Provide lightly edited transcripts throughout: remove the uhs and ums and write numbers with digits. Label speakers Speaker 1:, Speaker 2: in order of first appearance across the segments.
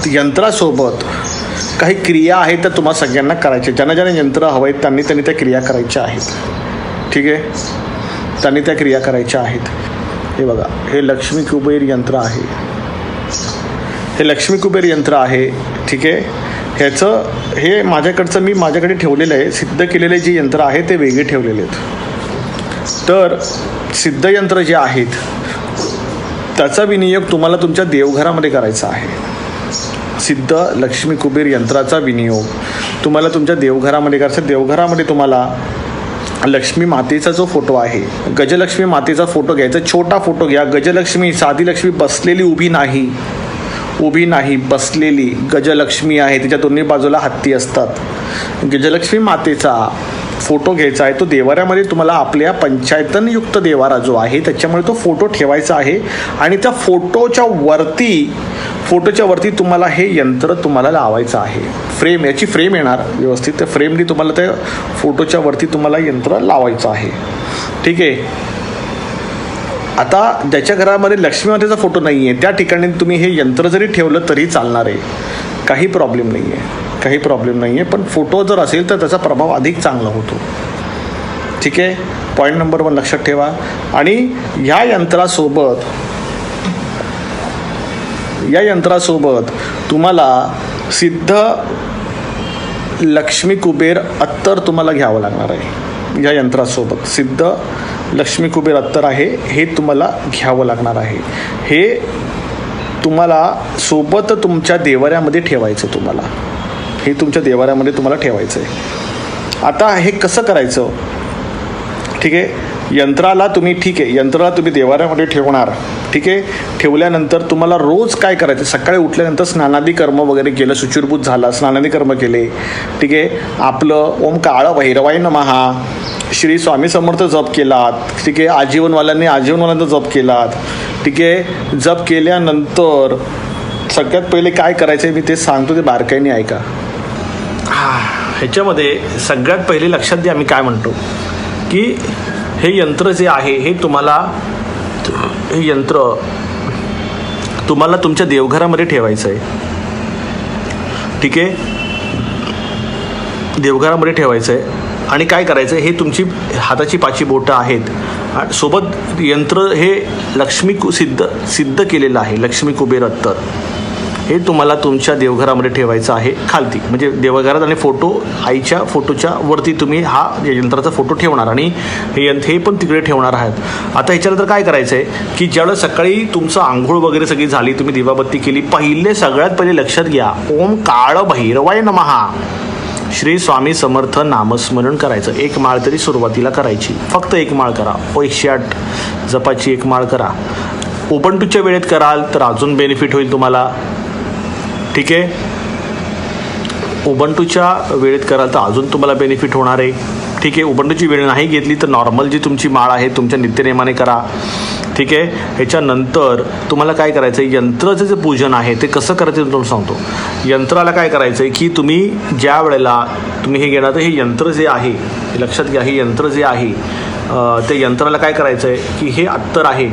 Speaker 1: यंत्रासोबत काही क्रिया आहेत त्या तुम्हाला सगळ्यांना करायच्या. ज्यांना ज्यांना यंत्र हवं आहेत त्यांनी त्या क्रिया करायच्या आहेत. ठीक आहे, त्यांनी त्या क्रिया करायच्या आहेत. हे बघा, हे लक्ष्मी कुबेर यंत्र आहे. हे लक्ष्मी कुबेर यंत्र आहे. ठीक आहे, हे माझ्याकडे ठेवलेलं आहे. सिद्ध केलेले जे यंत्र आहे ते वेगळे ठेवलेले आहेत. तर सिद्ध यंत्र जे आहेत त्याचा विनियोग तुम्हाला तुमच्या देवघरामध्ये करायचा आहे. सिद्ध लक्ष्मी कुबेर यंत्राचा विनियोग तुम्हाला तुमच्या देवघरामध्ये करायचा. देवघरामध्ये तुम्हाला लक्ष्मी मातेचा जो फोटो आहे, गजलक्ष्मी मातेचा फोटो घ्यायचा. छोटा फोटो घ्या. गजलक्ष्मी, साधी लक्ष्मी बसलेली, उभी नाही, बसलेली गजलक्ष्मी आहे. तिच्या दोन्ही बाजूला हत्ती असतात. गजलक्ष्मी मातेचा फोटो घ्यायचा आहे. तो देवाऱ्यामध्ये तुम्हाला आपल्या पंचायतनयुक्त देवारा जो आहे त्याच्यामुळे तो फोटो ठेवायचा आहे. आणि त्या फोटोच्या वरती तुम्हाला हे यंत्र तुम्हाला लावायचं आहे. फ्रेम, याची फ्रेम येणार व्यवस्थित. त्या फ्रेमनी तुम्हाला त्या फोटोच्या वरती तुम्हाला यंत्र लावायचं आहे. ठीक आहे. आता ज्याच्या घरामध्ये लक्ष्मी मातेचा फोटो नाही आहे त्या ठिकाणी तुम्ही हे यंत्र जरी ठेवलं तरी चालणार आहे. काही प्रॉब्लेम नाही आहे. पण फोटो जर असेल तर त्याचा प्रभाव अधिक चांगला होतो. ठीक आहे, पॉईंट नंबर 1 लक्षात ठेवा. आणि ह्या यंत्रासोबत तुम्हाला सिद्ध लक्ष्मी कुबेर अत्तर तुम्हाला घ्यावं लागणार आहे. या यंत्रासोबत सिद्ध लक्ष्मी कुबेर अत्तर आहे, हे तुम्हाला घ्यावं लागणार आहे. हे तुम्हाला सोबत तुमच्या देवाऱ्यामध्ये ठेवायचं. हे तुमच्या देवाऱ्यामध्ये तुम्हाला ठेवायचं आहे. आता हे कसं करायचं? ठीक आहे, यंत्राला तुम्ही देवाऱ्यामध्ये ठेवणार. ठीक आहे, ठेवल्यानंतर तुम्हाला रोज काय करायचं? सकाळी उठल्यानंतर स्नानादी कर्म वगैरे केलं, शुचिर्भूत झाला, स्नानादी कर्म केले. ठीक आहे, आपलं ओम काळ भैरवाय नमः, श्री स्वामी समर्थ जप केलात. ठीक आहे, आजीवनवाल्यांचा जप केलात. ठीक आहे, जप केल्यानंतर सगळ्यात पहिले काय करायचं मी ते सांगतो, ते बारकाईने ऐका. ह्याच्यामध्ये सगळ्यात पहिले लक्षात द्या मी काय म्हणतो, की हे यंत्र जे आहे हे यंत्र तुम्हाला तुमच्या देवघरामध्ये ठेवायचं आहे. ठीक आहे, देवघरामध्ये ठेवायचं आहे. आणि काय करायचं, हे तुमची हाताची 5 बोटं आहेत. सोबत यंत्र हे सिद्ध केलेलं आहे. लक्ष्मी कुबेर अत्तर हे तुम्हाला तुमच्या देवघरामध्ये ठेवायचं आहे. खालती म्हणजे देवघरात, आणि आईच्या फोटोच्या वरती तुम्ही हा यंत्राचा फोटो ठेवणार आणि हे पण तिकडे ठेवणार आहात. आता ह्याच्यानंतर काय करायचं आहे, की ज्यावेळेस सकाळी तुमचं आंघोळ वगैरे सगळी झाली, तुम्ही दिवाबत्ती केली, सगळ्यात पहिले लक्षात घ्या, ओम काळ भैरवाय नमः, श्री स्वामी समर्थ नामस्मरण करायचं. 1 माळ तरी सुरुवातीला करायची. फक्त 1 माळ करा. 108 जपाची 1 माळ करा. उबंटूच्या वेळेत कराल तर अजून बेनिफिट होईल तुम्हाला. ठीक आहे, उबंटूच्या वेळेत कराल तर अजून तुम्हाला बेनिफिट होणार आहे. ठीक आहे, उबंटूची वेळ नाही घेतली तर नॉर्मल जी तुमची माळ आहे तुमच्या नित्यनेमाने करा. ठीक आहे, ह्याच्यानंतर तुम्हाला काय करायचं आहे, यंत्राचं जे पूजन आहे ते कसं करायचं ते तुम्हाला सांगतो. यंत्राला काय करायचं आहे, की तुम्ही ज्या वेळेला तुम्ही हे घेणार, तर हे यंत्र जे आहे हे लक्षात घ्या. हे यंत्र जे आहे ते यंत्राला काय करायचं आहे, की हे अत्तर आहे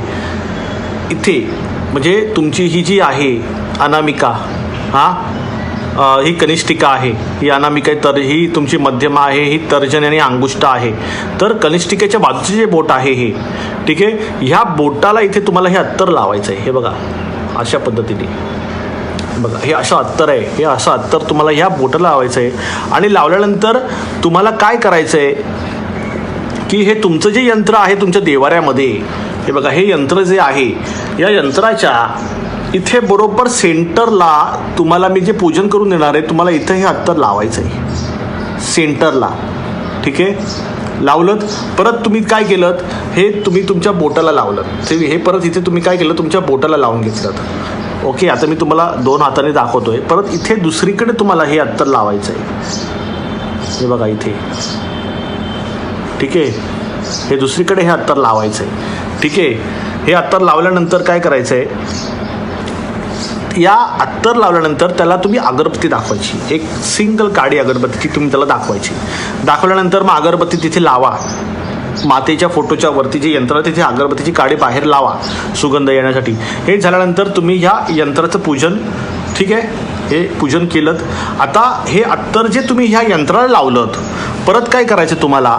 Speaker 1: इथे, म्हणजे तुमची ही जी आहे अनामिका, ही कनिष्ठिका आहे, ही अनामिका आहे, तर ही तुमची मध्यमा आहे, ही तर्जनी आणि अंगुष्ठ आहे. तर कनिष्ठिकेच्या बाजूचे जे बोट आहे हे, ठीक आहे, ह्या बोटाला इथे तुम्हाला हे अत्तर लावायचं आहे. हे बघा अशा पद्धतीने, बघा हे असं अत्तर आहे. हे असं अत्तर तुम्हाला ह्या बोटाला लावायचं आहे. आणि लावल्यानंतर तुम्हाला काय करायचं आहे, की हे तुमचं जे यंत्र आहे तुमच्या देवाऱ्यामध्ये, हे बघा हे यंत्र जे आहे, या यंत्राच्या इथे बरोबर सेंटरला तुम्हाला मी जे पूजन करून देणार आहे, तुम्हाला इथं हे अत्तर लावायचं आहे सेंटरला. ठीक आहे, लावलं. परत तुम्ही काय केलं, हे तुम्ही तुमच्या बोटाला लावलं. हे परत इथे तुम्ही काय केलं, तुमच्या बोटाला लावून घेतलं. ओके, आता मी तुम्हाला 2 हाताने दाखवतोय. परत इथे दुसरीकडे तुम्हाला हे अत्तर लावायचं आहे. हे बघा इथे. ठीक आहे, हे दुसरीकडे हे अत्तर लावायचं आहे. ठीक आहे, हे अत्तर लावल्यानंतर काय करायचं आहे, या अत्तर लावल्यानंतर त्याला तुम्ही अगरबत्ती दाखवायची. एक सिंगल काडी अगरबत्ती तुम्ही त्याला दाखवायची. दाखवल्यानंतर मग अगरबत्ती तिथे लावा. मातेच्या फोटोच्या वरती जे यंत्र तिथे अगरबत्तीची काडी बाहेर लावा सुगंध येण्यासाठी. हे झाल्यानंतर तुम्ही ह्या यंत्राचं पूजन, ठीक आहे, हे पूजन केलं. आता हे अत्तर जे तुम्ही ह्या यंत्राला लावलं, परत काय करायचं तुम्हाला,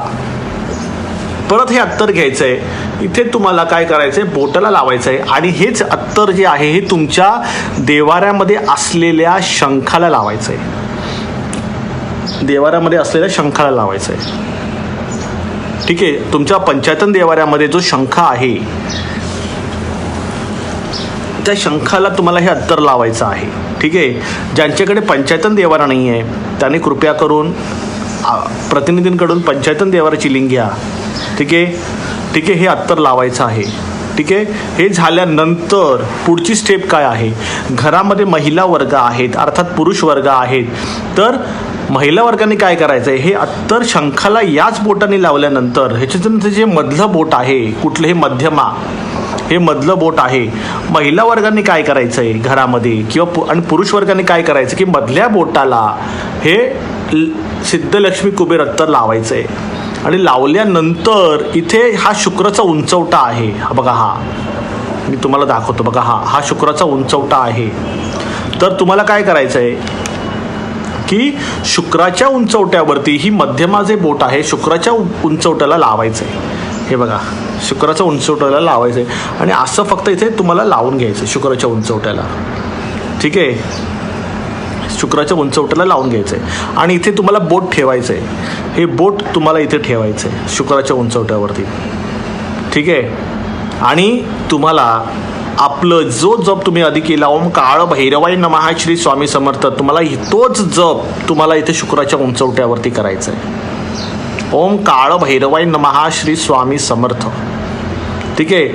Speaker 1: परत हे अत्तर घ्यायचं आहे, इथे तुम्हाला काय करायचं आहे, बोटाला लावायचं आहे आणि हेच अत्तर जे आहे हे तुमच्या देवाऱ्यामध्ये असलेल्या शंखाला लावायचं आहे. देवाऱ्यामध्ये असलेल्या शंखाला लावायचं आहे. ठीक आहे. तुमच्या पंचायतन देवाऱ्यामध्ये जो शंख आहे त्या शंखाला तुम्हाला हे अत्तर लावायचं आहे. ठीक आहे. ज्यांच्याकडे पंचायतन देवारा नाही आहे त्याने कृपया करून प्रतिनिधींकडून पंचायतन देवाराची लिंक घ्या. ठीक आहे. ठीक आहे. हे अत्तर लावायचं आहे. ठीक आहे. हे झाल्यानंतर पुढची स्टेप काय आहे, घरामध्ये महिला वर्ग आहेत अर्थात पुरुष वर्ग आहेत, तर महिला वर्गाने काय करायचं आहे, हे अत्तर शंखाला याच बोटाने लावल्यानंतर ह्याच्यानंतर जे मधलं बोट आहे, कुठलं हे मध्यमा, हे मधलं बोट आहे, महिला वर्गाने काय करायचं आहे घरामध्ये किंवा आणि पुरुष वर्गाने काय करायचं की मधल्या बोटाला हे सिद्धलक्ष्मी कुबेर अत्तर लावायचं आहे. आणि लावल्यानंतर इथे हा शुक्राचा उंचवटा आहे. हा बघा, हा मी तुम्हाला दाखवतो बघा, हा शुक्राचा उंचवटा आहे. तर तुम्हाला काय करायचं आहे की शुक्राच्या उंचवट्यावरती ही मध्यमा जे बोट आहे शुक्राच्या उंचवट्याला लावायचं आहे. हे बघा, शुक्राच्या उंचवट्याला लावायचं आहे आणि असं फक्त इथे तुम्हाला लावून घ्यायचं आहे शुक्राच्या उंचवट्याला. ठीक आहे. शुक्राच्या उंचवट्याला लावून घ्यायचं आहे आणि इथे तुम्हाला बोट ठेवायचं आहे. हे बोट तुम्हाला इथे ठेवायचं आहे शुक्राच्या उंचवट्यावरती. ठीक आहे. आणि तुम्हाला आपलं जो जप तुम्ही आधी केला, ओम काळ भैरवाय नमः श्री स्वामी समर्थ, तुम्हाला तोच जप तुम्हाला इथे शुक्राच्या उंचवट्यावरती करायचा आहे. ओम काळ भैरवाय नमः श्री स्वामी समर्थ. ठीक आहे.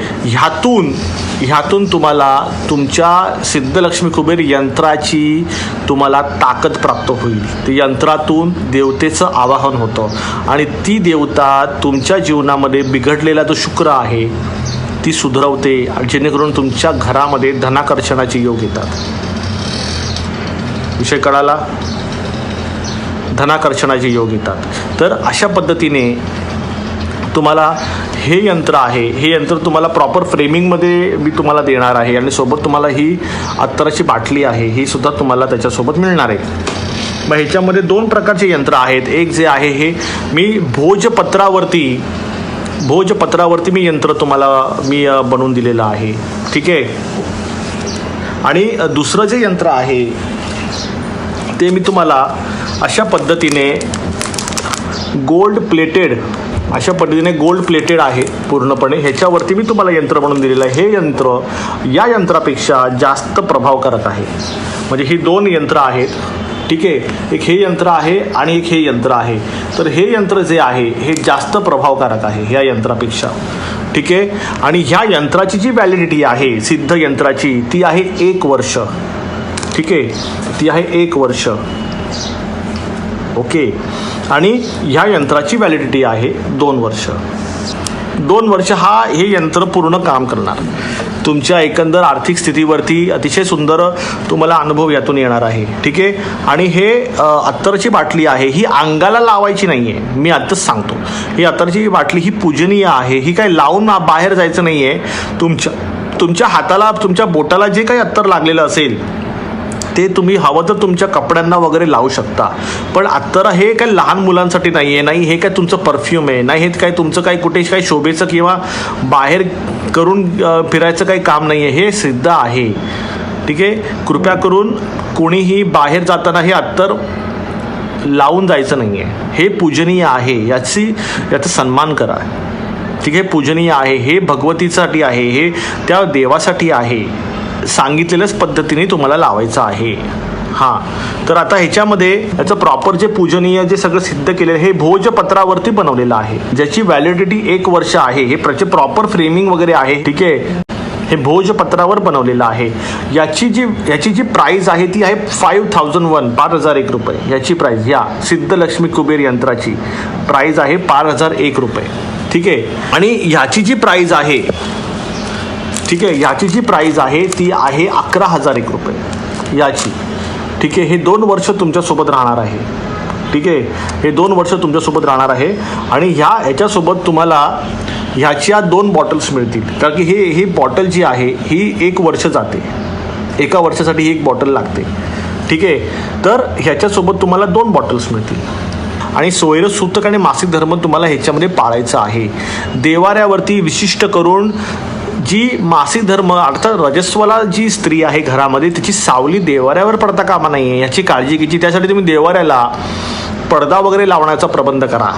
Speaker 1: ह्यातून तुम्हाला तुमच्या सिद्धलक्ष्मी कुबेर यंत्राची तुम्हाला ताकद प्राप्त होईल. ते यंत्रातून देवतेचं आवाहन होतं आणि ती देवता तुमच्या जीवनामध्ये बिघडलेला जो शुक्र आहे ती सुधरवते, जेणेकरून तुमच्या घरामध्ये धनाकर्षणाचे योग येतात. विषय कळाला? धनाकर्षणाचे योग येतात. तर अशा पद्धतीने तुम्हाला हे यंत्र आहे, हे यंत्र तुम्हाला प्रॉपर फ्रेमिंगमध्ये मी तुम्हाला देणार आहे आणि सोबत तुम्हाला ही अत्तराची बाटली आहे ही सुद्धा तुम्हाला त्याच्यासोबत मिळणार आहे. मग ह्याच्यामध्ये 2 प्रकारचे यंत्र आहेत. एक जे आहे हे मी भोजपत्रावरती मी यंत्र तुम्हाला बनवून दिलेलं आहे. ठीक आहे. आणि दुसरं जे यंत्र आहे ते मी तुम्हाला अशा पद्धतीने गोल्ड प्लेटेड आहे पूर्णपणे. ह्याच्यावरती मी तुम्हाला यंत्र बनवून दिलेलं आहे. हे यंत्र या यंत्रापेक्षा जास्त प्रभावकारक आहे. म्हणजे ही 2 यंत्र आहेत. ठीक आहे. एक हे यंत्र आहे आणि एक हे यंत्र आहे. तर हे यंत्र जे आहे हे जास्त प्रभावकारक आहे ह्या यंत्रापेक्षा. ठीक आहे. आणि ह्या यंत्राची जी व्हॅलिडिटी आहे सिद्ध यंत्राची ती आहे 1 वर्ष. ठीक आहे. ती आहे 1 वर्ष. ओके. आणि ह्या यंत्राची व्हॅलिडिटी आहे 2 वर्ष. 2 वर्ष हे यंत्र पूर्ण काम करणार. तुमच्या एकंदर आर्थिक स्थितीवरती अतिशय सुंदर तुम्हाला अनुभव यातून येणार आहे. ठीक आहे. आणि हे अत्तरची बाटली आहे ही अंगाला लावायची नाही आहे, मी आत्ताच सांगतो. ही अत्तरची बाटली ही पूजनीय आहे. ही काही लावून बाहेर जायचं नाही आहे. तुमच्या हाताला तुमच्या बोटाला जे काही अत्तर लागलेलं असेल ते तुम्ही हवं तर तुमच्या कपड्यांना वगैरे लावू शकता. पण अत्तर हे काही लहान मुलांसाठी नाही आहे, नाही हे काय तुमचं परफ्यूम आहे, नाही हे काय तुमचं काही कुठे काही शोभेचं किंवा बाहेर करून फिरायचं काही काम नाही आहे. हे सिद्ध आहे. ठीक आहे. कृपया करून कोणीही बाहेर जाताना हे अत्तर लावून जायचं नाही आहे. हे पूजनीय आहे, याचा सन्मान करा. ठीक आहे. पूजनीय आहे, हे भगवतीसाठी आहे, हे त्या देवासाठी आहे. सांगितलेल्याच पद्धतीने तुम्हाला लावायचं आहे. हां. तर आता ह्याच्यामध्ये याचं प्रॉपर जे पूजनीय जे सगळं सिद्ध केलेलं हे भोजपत्रावरती बनवलेलं आहे, ज्याची व्हॅलिडिटी 1 वर्ष आहे. हे प्रॉपर फ्रेमिंग वगैरे आहे. ठीक आहे. हे भोजपत्रावर बनवलेलं आहे. याची जी प्राईज आहे ती आहे 5001 रुपये. याची प्राईज या सिद्धलक्ष्मी कुबेर यंत्राची प्राईज आहे 5001 रुपये. ठीक आहे. आणि ह्याची जी प्राईज आहे, ठीक आहे, ह्याची जी प्राईज आहे ती आहे 11001 रुपये याची. ठीक आहे. हे 2 वर्ष तुमच्यासोबत राहणार आहे. ठीक आहे. हे 2 वर्ष तुमच्यासोबत राहणार आहे. आणि ह्याच्यासोबत तुम्हाला ह्याच्या 2 बॉटल्स मिळतील. कारण की ही बॉटल जी आहे ही 1 वर्ष जाते. 1 वर्षासाठी ही 1 बॉटल लागते. ठीक आहे. तर ह्याच्यासोबत तुम्हाला 2 बॉटल्स मिळतील. आणि सोयरस सूतक आणि मासिक धर्म तुम्हाला ह्याच्यामध्ये पाळायचं आहे. देवाऱ्यावरती विशिष्ट करून जी मासिक धर्म अर्थात रजस्वला जी स्त्री आहे घरामध्ये त्याची सावली देवाऱ्यावर पडता कामा नाही याची काळजी घ्यायची. त्यासाठी तुम्ही देवाऱ्याला पडदा वगैरे लावण्याचा प्रबंध करा.